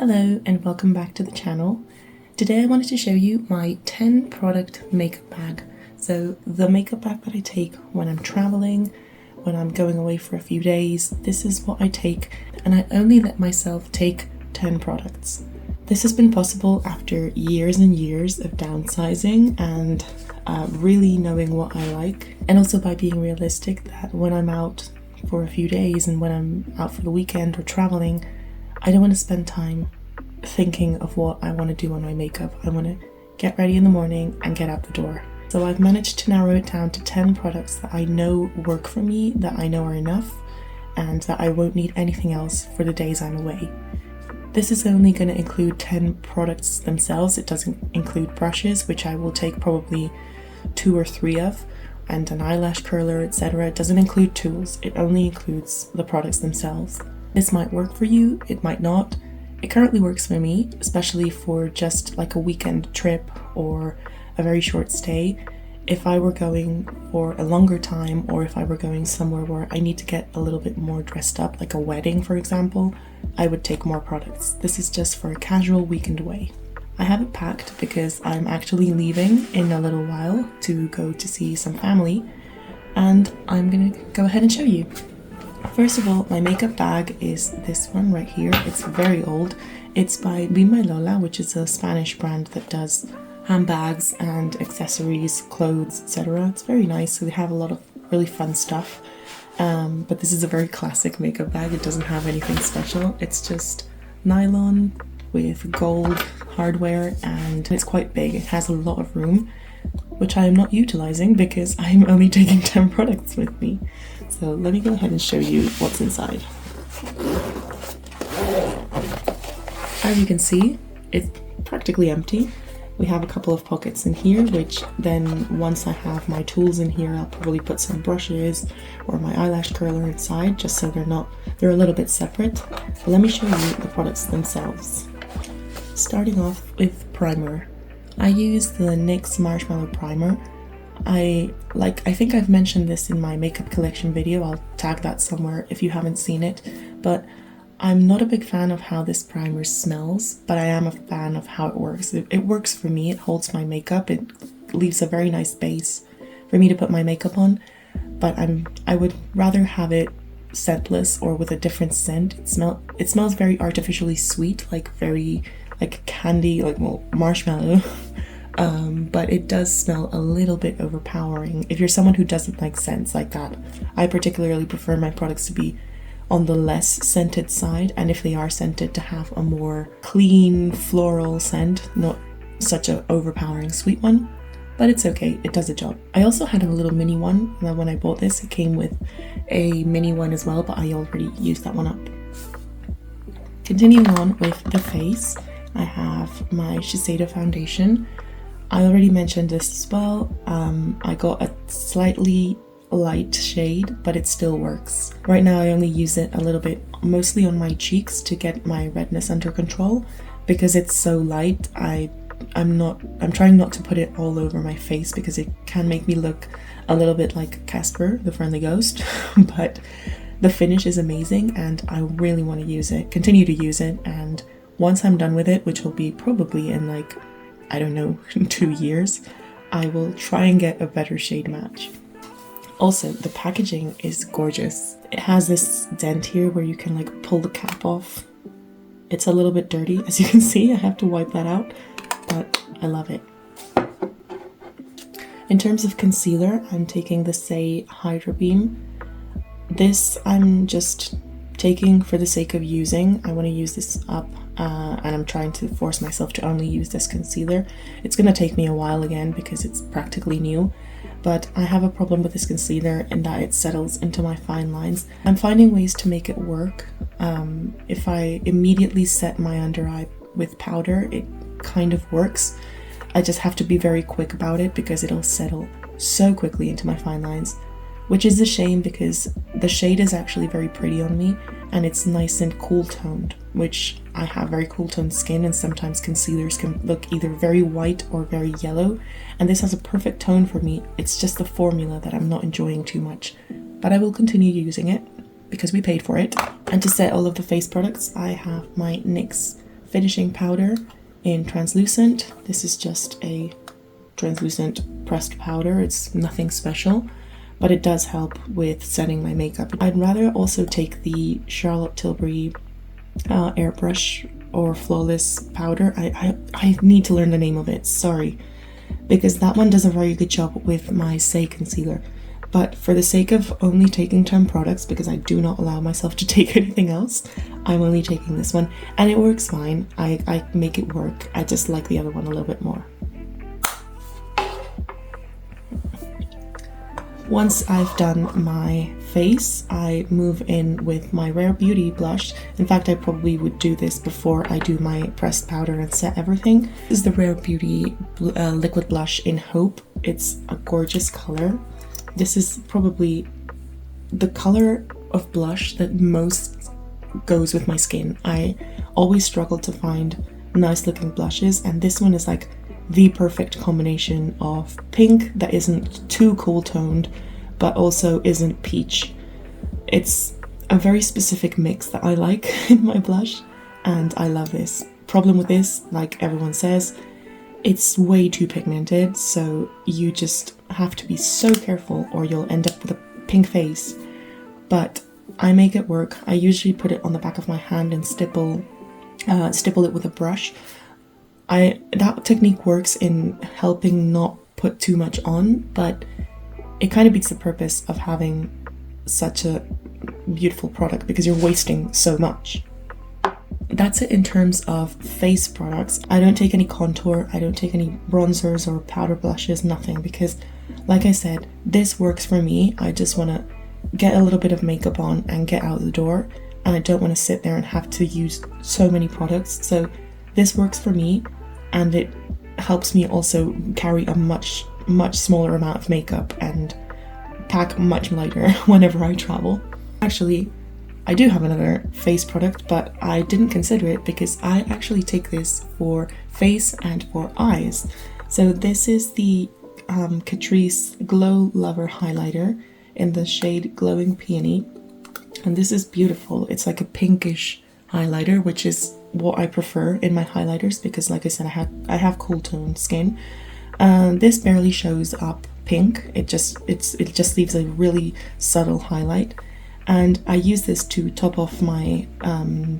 Hello and welcome back to the channel. Today I wanted to show you my 10 product makeup bag. So the makeup bag that I take when I'm traveling, when I'm going away for a few days, this is what I take, and I only let myself take 10 products. This has been possible after years and years of downsizing and really knowing what I like, and also by being realistic that when I'm out for a few days and when I'm out for the weekend or traveling, I don't want to spend time thinking of what I want to do on my makeup. I want to get ready in the morning and get out the door. So I've managed to narrow it down to 10 products that I know work for me, that I know are enough, and that I won't need anything else for the days I'm away. This is only going to include 10 products themselves. It doesn't include brushes, which I will take probably 2 or 3 of, and an eyelash curler, etc. It doesn't include tools. It only includes the products themselves. This might work for you, it might not. It currently works for me, especially for just like a weekend trip or a very short stay. If I were going for a longer time, or if I were going somewhere where I need to get a little bit more dressed up, like a wedding for example, I would take more products. This is just for a casual weekend away. I have it packed because I'm actually leaving in a little while to go to see some family, and I'm gonna go ahead and show you. First of all, my makeup bag is this one right here. It's very old. It's by Be My Lola, which is a Spanish brand that does handbags and accessories, clothes, etc. It's very nice, so they have a lot of really fun stuff. But this is a very classic makeup bag. It doesn't have anything special. It's just nylon with gold hardware, and it's quite big. It has a lot of room, which I am not utilizing because I'm only taking 10 products with me. So let me go ahead and show you what's inside. As you can see, it's practically empty. We have a couple of pockets in here, which then once I have my tools in here, I'll probably put some brushes or my eyelash curler inside, just so they're a little bit separate. But let me show you the products themselves. Starting off with primer. I use the NYX Marshmallow Primer. I think I've mentioned this in my makeup collection video. I'll tag that somewhere if you haven't seen it, but I'm not a big fan of how this primer smells, but I am a fan of how it works. It works for me. It holds my makeup. It leaves a very nice base for me to put my makeup on, but I would rather have it scentless or with a different scent. It smells very artificially sweet, like candy, marshmallow. But it does smell a little bit overpowering if you're someone who doesn't like scents like that. I particularly prefer my products to be on the less scented side, and if they are scented, to have a more clean floral scent, not such an overpowering sweet one. But it's okay, it does a job. I also had a little mini one, and when I bought this it came with a mini one as well, but I already used that one up. Continuing on with the face, I have my Shiseido foundation. I already mentioned this as well. I got a slightly light shade, but it still works. Right now I only use it a little bit, mostly on my cheeks, to get my redness under control. Because it's so light, I'm trying not to put it all over my face because it can make me look a little bit like Casper, the friendly ghost. But the finish is amazing and I really want to continue to use it, and once I'm done with it, which will be probably in 2 years, I will try and get a better shade match. Also, the packaging is gorgeous. It has this dent here where you can pull the cap off. It's a little bit dirty, as you can see. I have to wipe that out, but I love it. In terms of concealer, I'm taking the Say Hydra Beam. This I'm just taking for the sake of using. I want to use this up, and I'm trying to force myself to only use this concealer. It's going to take me a while again because it's practically new, but I have a problem with this concealer in that it settles into my fine lines. I'm finding ways to make it work. If I immediately set my under eye with powder, it kind of works. I just have to be very quick about it because it'll settle so quickly into my fine lines, which is a shame because the shade is actually very pretty on me and it's nice and cool toned, which I have very cool toned skin, and sometimes concealers can look either very white or very yellow, and this has a perfect tone for me. It's just the formula that I'm not enjoying too much, but I will continue using it because we paid for it. And to set all of the face products, I have my NYX finishing powder in translucent. This is just a translucent pressed powder. It's nothing special, but it does help with setting my makeup. I'd rather also take the Charlotte Tilbury airbrush or flawless powder. I need to learn the name of it, sorry, because that one does a very good job with my Say concealer. But for the sake of only taking 10 products, because I do not allow myself to take anything else, I'm only taking this one, and it works fine. I make it work. I just like the other one a little bit more. Once I've done my face, I move in with my Rare Beauty blush. In fact, I probably would do this before I do my pressed powder and set everything. This is the Rare Beauty liquid blush in Hope. It's a gorgeous color. This is probably the color of blush that most goes with my skin. I always struggle to find nice looking blushes, and this one is like the perfect combination of pink that isn't too cool toned but also isn't peach. It's a very specific mix that I like in my blush, and I love this. Problem with this, like everyone says, it's way too pigmented, so you just have to be so careful or you'll end up with a pink face. But I make it work. I usually put it on the back of my hand and stipple it with a brush. That technique works in helping not put too much on, but it kind of beats the purpose of having such a beautiful product because you're wasting so much. That's it in terms of face products. I don't take any contour, I don't take any bronzers or powder blushes, nothing, because like I said, this works for me. I just want to get a little bit of makeup on and get out the door, and I don't want to sit there and have to use so many products. So this works for me, and it helps me also carry a much smaller amount of makeup and pack much lighter whenever I travel. Actually, I do have another face product, but I didn't consider it because I actually take this for face and for eyes. So this is the Catrice Glow Lover highlighter in the shade Glowing Peony, and this is beautiful. It's like a pinkish highlighter, which is what I prefer in my highlighters because, like I said, I have cool toned skin. This barely shows up pink. It just leaves a really subtle highlight, and I use this to top off my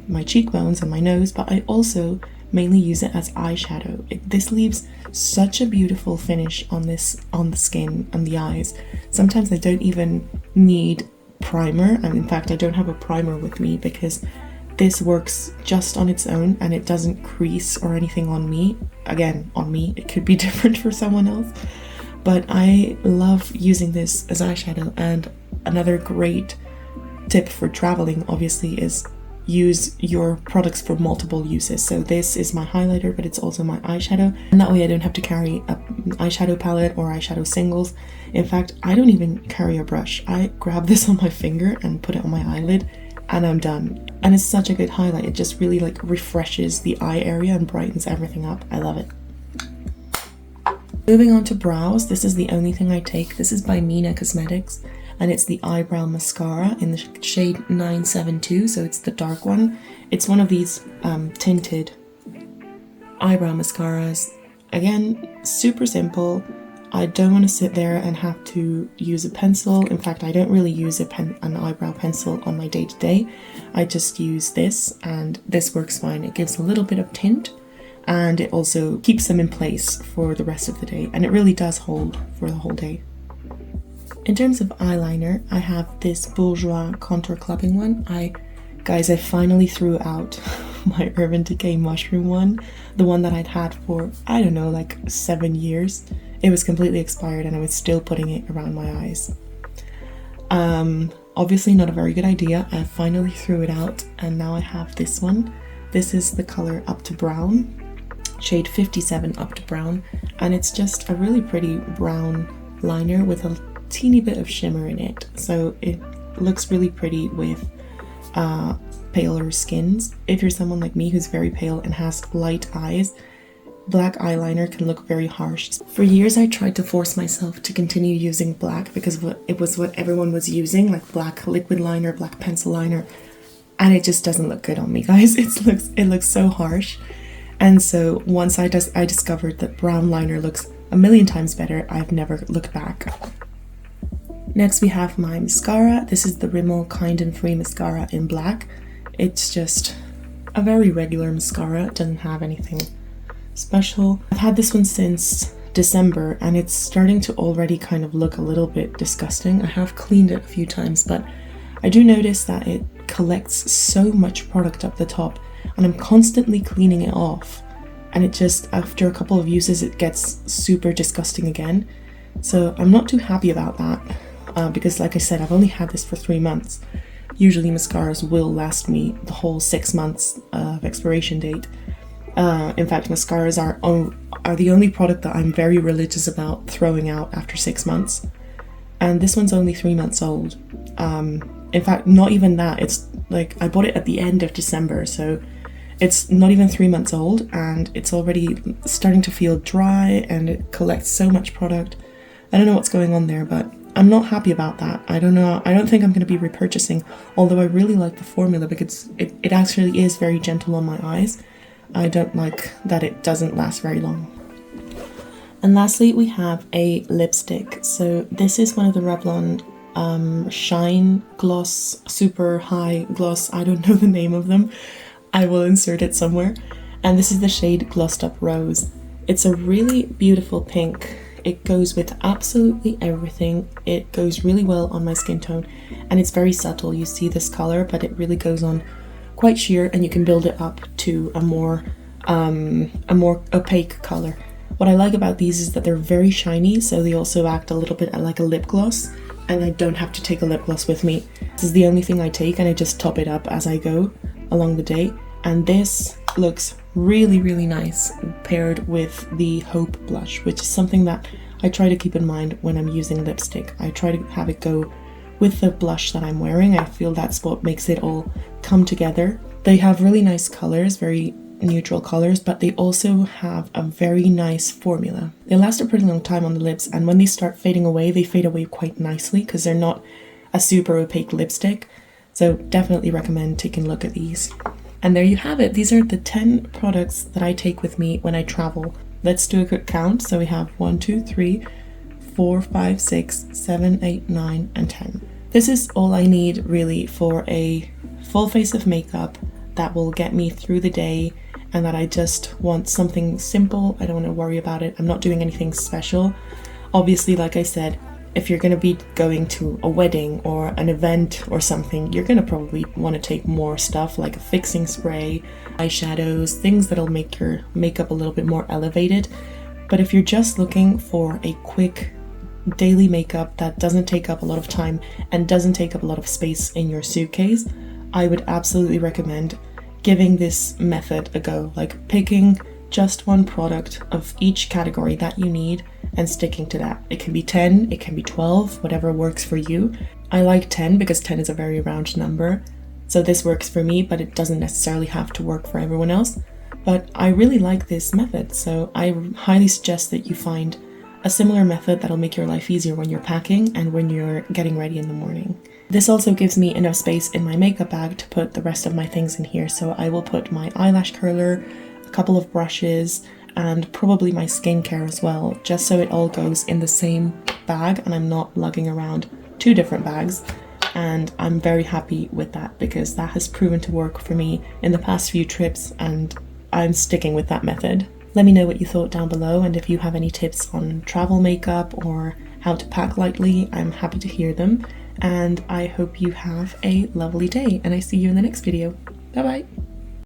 my cheekbones and my nose, but I also mainly use it as eyeshadow. This leaves such a beautiful finish on the skin and the eyes. Sometimes I don't even need primer, and in fact I don't have a primer with me because this works just on its own and it doesn't crease or anything on me. Again, on me, it could be different for someone else, but I love using this as eyeshadow. And another great tip for traveling obviously is use your products for multiple uses. So this is my highlighter, but it's also my eyeshadow, and that way I don't have to carry an eyeshadow palette or eyeshadow singles. In fact, I don't even carry a brush. I grab this on my finger and put it on my eyelid and I'm done. And it's such a good highlight. It just really like refreshes the eye area and brightens everything up. I love it. Moving on to brows, this is the only thing I take. This is by Mina Cosmetics, and it's the eyebrow mascara in the shade 972, so it's the dark one. It's one of these tinted eyebrow mascaras. Again, super simple. I don't want to sit there and have to use a pencil. In fact, I don't really use an eyebrow pencil on my day-to-day. I just use this, and this works fine. It gives a little bit of tint, and it also keeps them in place for the rest of the day, and it really does hold for the whole day. In terms of eyeliner, I have this Bourjois contour clubbing one. Guys, I finally threw out my Urban Decay mushroom one, the one that I'd had for, I don't know, like 7 years. It was completely expired and I was still putting it around my eyes. Obviously not a very good idea. I finally threw it out, and now I have this one. This is the color Up to Brown, shade 57 Up to Brown, and it's just a really pretty brown liner with a teeny bit of shimmer in it. So it looks really pretty with paler skins. If you're someone like me who's very pale and has light eyes, black eyeliner can look very harsh. For years I tried to force myself to continue using black because it was what everyone was using, like black liquid liner, black pencil liner. and it just doesn't look good on me, guys. It looks so harsh. And so once I discovered that brown liner looks a million times better, I've never looked back. Next we have my mascara. This is the Rimmel Kind and Free mascara in black. It's just a very regular mascara. It doesn't have anything special. I've had this one since December and it's starting to already kind of look a little bit disgusting. I have cleaned it a few times, but I do notice that it collects so much product up the top and I'm constantly cleaning it off, and it just, after a couple of uses, it gets super disgusting again. So I'm not too happy about that because, like I said, I've only had this for 3 months. Usually mascaras will last me the whole 6 months of expiration date. In fact, mascaras are the only product that I'm very religious about throwing out after 6 months. And this one's only 3 months old. In fact, not even that. It's like, I bought it at the end of December, so it's not even 3 months old and it's already starting to feel dry and it collects so much product. I don't know what's going on there, but I'm not happy about that. I don't know. I don't think I'm going to be repurchasing, although I really like the formula because it actually is very gentle on my eyes. I don't like that it doesn't last very long. And lastly, we have a lipstick. So this is one of the Revlon Shine Gloss, Super High Gloss. I don't know the name of them. I will insert it somewhere. And this is the shade Glossed Up Rose. It's a really beautiful pink. It goes with absolutely everything. It goes really well on my skin tone and it's very subtle. You see this color, but it really goes on quite sheer and you can build it up to a more opaque color. What I like about these is that they're very shiny, so they also act a little bit like a lip gloss, and I don't have to take a lip gloss with me. This is the only thing I take and I just top it up as I go along the day. And this looks really, really nice paired with the Hope blush, which is something that I try to keep in mind when I'm using lipstick. I try to have it go with the blush that I'm wearing. I feel that's what makes it all come together. They have really nice colors, very neutral colors, but they also have a very nice formula. They last a pretty long time on the lips, and when they start fading away, they fade away quite nicely because they're not a super opaque lipstick. So definitely recommend taking a look at these. And there you have it. These are the 10 products that I take with me when I travel. Let's do a quick count. So we have 1, 2, 3, 4, 5, 6, 7, 8, 9, and 10. This is all I need really for a full face of makeup that will get me through the day and that I just want something simple. I don't want to worry about it. I'm not doing anything special. Obviously, like I said, if you're going to be going to a wedding or an event or something, you're going to probably want to take more stuff like a fixing spray, eyeshadows, things that'll make your makeup a little bit more elevated. But if you're just looking for a quick daily makeup that doesn't take up a lot of time and doesn't take up a lot of space in your suitcase, I would absolutely recommend giving this method a go, like picking just one product of each category that you need and sticking to that. It can be 10, it can be 12, whatever works for you. I like 10 because 10 is a very round number, so this works for me, but it doesn't necessarily have to work for everyone else. But I really like this method, so I highly suggest that you find a similar method that'll make your life easier when you're packing and when you're getting ready in the morning. This also gives me enough space in my makeup bag to put the rest of my things in here, so I will put my eyelash curler, a couple of brushes, and probably my skincare as well, just so it all goes in the same bag and I'm not lugging around 2 different bags. And I'm very happy with that because that has proven to work for me in the past few trips and I'm sticking with that method. Let me know what you thought down below, and if you have any tips on travel makeup or how to pack lightly, I'm happy to hear them. And I hope you have a lovely day, and I see you in the next video. Bye bye!